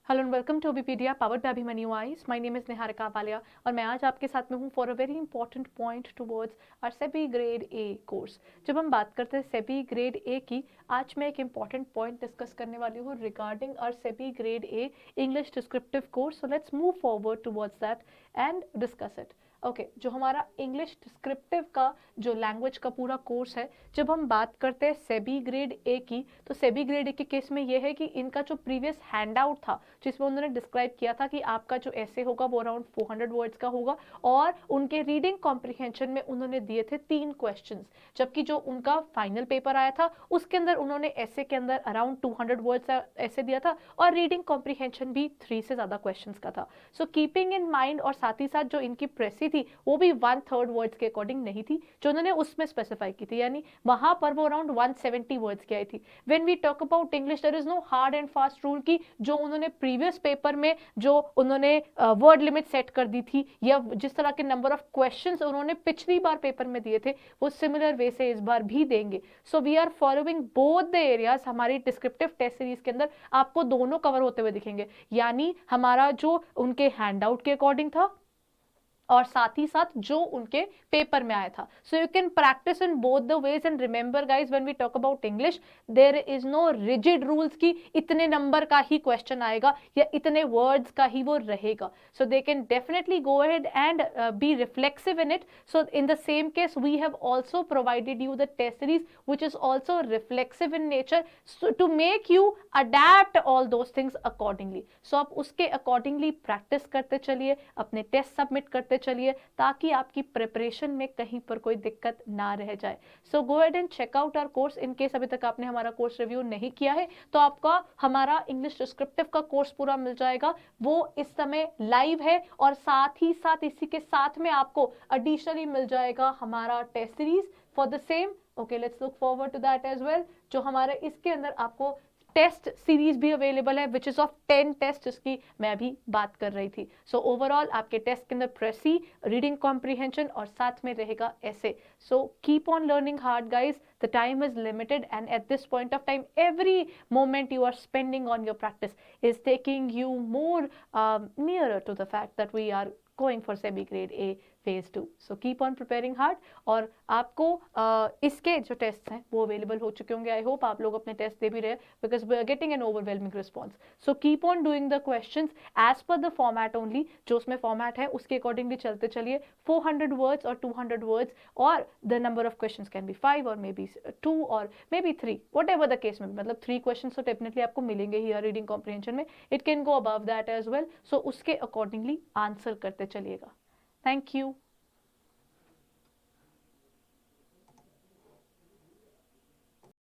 Hello and welcome to OBpedia powered by Abhimanyu eyes. My name is Niharika Walia और मैं आज आपके साथ में हूँ for a very important point towards our SEBI grade A course. जब हम बात करते हैं सेबी ग्रेड ए की, आज मैं एक इंपॉर्टेंट पॉइंट डिस्कस करने वाली हूँ regarding our SEBI grade A English descriptive course. So let's move forward towards that and discuss it. Okay, जो हमारा इंग्लिश डिस्क्रिप्टिव का जो लैंग्वेज का पूरा कोर्स है, जब हम बात करते हैं सेबी ग्रेड ए की, तो सेबी ग्रेड ए के केस में ये है कि इनका जो प्रीवियस हैंड आउट था जिसमें उन्होंने डिस्क्राइब किया था कि आपका जो ऐसे होगा वो अराउंड 400 वर्ड्स का होगा और उनके रीडिंग कॉम्प्रिहेंशन में उन्होंने दिए थे 3 क्वेश्चंस, जबकि जो उनका फाइनल पेपर आया था उसके अंदर उन्होंने ऐसे के अंदर अराउंड 200 वर्ड्स ऐसे दिया था और रीडिंग कॉम्प्रिहेंशन भी 3 से ज़्यादा क्वेश्चंस का था। सो कीपिंग इन माइंड, और साथ ही साथ जो इनकी प्रेसी थी वो भी 1/3 वर्ड्स के अकॉर्डिंग नहीं थी जो उन्होंने उसमें स्पेसिफाई की थी, यानी वहां पर वो अराउंड 170 वर्ड्स की आई थी। When we talk about English, there is no hard and fast rule की जो उन्होंने प्रीवियस पेपर में जो उन्होंने वर्ड लिमिट सेट कर दी थी या जिस तरह के नंबर ऑफ क्वेश्चंस उन्होंने पिछली बार पेपर में दिए थे वो सिमिलर वे से इस बार भी देंगे। So we are following both the areas. हमारी डिस्क्रिप्टिव टेस्ट सीरीज के अंदर आपको दोनों कवर होते हुए दिखेंगे, यानी हमारा जो उनके हैंडआउट के अकॉर्डिंग था और साथ ही साथ जो उनके पेपर में आया था। So you can practice in both the ways and remember guys, when we talk about English there is no rigid rules की इतने नंबर का ही क्वेश्चन आएगा या इतने वर्ड्स का ही वो रहेगा। So they can definitely go ahead and be reflexive in it. So in the same case we have also provided you the test series which is also reflexive in nature to make you adept all those things accordingly. So आप उसके accordingly practice करते चलिए, अपने test submit करते चलिए ताकि आपकी preparation में कहीं पर कोई दिक्कत ना रह जाए। So go ahead and check out our course. In case अभी तक आपने हमारा कोर्स रिव्यू नहीं किया है तो आपका हमारा इंग्लिश डिस्क्रिप्टिव का कोर्स पूरा मिल जाएगा, वो इस समय लाइव है और साथ ही साथ इसी के साथ में आपको एडिशनली मिल जाएगा हमारा test series for the same. Okay, let's look forward to that as well. जो हमारे इसके अंदर आपको टेस्ट सीरीज भी अवेलेबल है विच इज ऑफ 10 टेस्ट, जिसकी मैं अभी बात कर रही थी। सो ओवरऑल आपके टेस्ट के अंदर प्रेसी, रीडिंग कॉम्प्रिहेंशन और साथ में रहेगा ऐसे। सो keep on learning hard guys, the time is limited and at this point of time every moment you are spending on your practice is taking you more nearer to the fact that we are going for SEBI grade A phase 2. So keep on preparing hard और आपको इसके जो test हैं वो available हो चुके होंगे। I hope आप लोग अपने टेस्ट दे भी रहे, because we are getting an overwhelming response. So keep on doing the questions as per the format only, जो उसमें फॉर्मेट है उसके अकॉर्डिंगली चलते चलिए। 400 वर्ड्स और 200 वर्ड्स और the number of questions can be 5 और मे बी 2 और may be 3, whatever the case में, मतलब 3 क्वेश्चन तो डेफिनेटली आपको मिलेंगे ही रीडिंग कॉम्प्रिहेंशन में। It can go above that as well. So उसके अकॉर्डिंगली आंसर करते चलिएगा। Thank you.